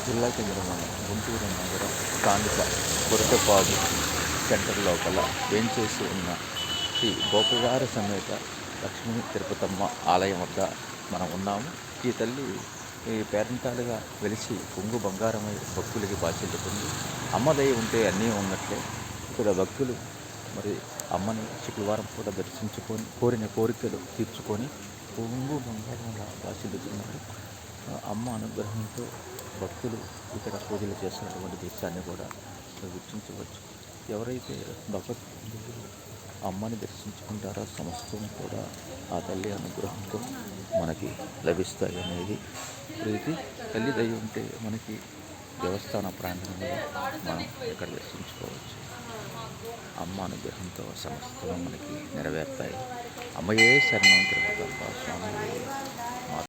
జిల్లా కేంద్రమైన గుంటూరు నగరం స్థానిక కొరటపాడు సెంటర్ లోపల వేంచేసి ఉన్న శ్రీ గోపగార సమేత లక్ష్మీ తిరుపతమ్మ ఆలయం వద్ద మనం ఉన్నాము. ఈ తల్లి ఈ పేరంటాలుగా వెలిసి పొంగు బంగారమై భక్తులకి బాచిల్లుతుంది. అమ్మ దయ ఉంటే అన్నీ ఉన్నట్లే. ఇక్కడ భక్తులు మరి అమ్మని శుక్రవారం కూడా దర్శించుకొని కోరిన కోరికలు తీర్చుకొని పొంగు బంగారంగా బాచిల్లుతున్నారు. అమ్మ అనుగ్రహంతో భక్తులు ఇక్కడ పూజలు చేస్తున్నటువంటి దృశ్యాన్ని కూడా వీక్షించవచ్చు. ఎవరైతే భగవద్బంధువులు అమ్మని దర్శించుకుంటారో సమస్తం కూడా ఆ తల్లి అనుగ్రహంతో మనకి లభిస్తాయి అనేది ప్రీతి. తల్లి దయ ఉంటే మనకి దేవస్థాన ప్రాంగణంలో మనం ఇక్కడ దర్శించుకోవచ్చు. అమ్మ అనుగ్రహంతో సమస్తం మనకి నెరవేరుతాయి. అమ్మయే శరణం తిరుపతమ్మ స్వామి.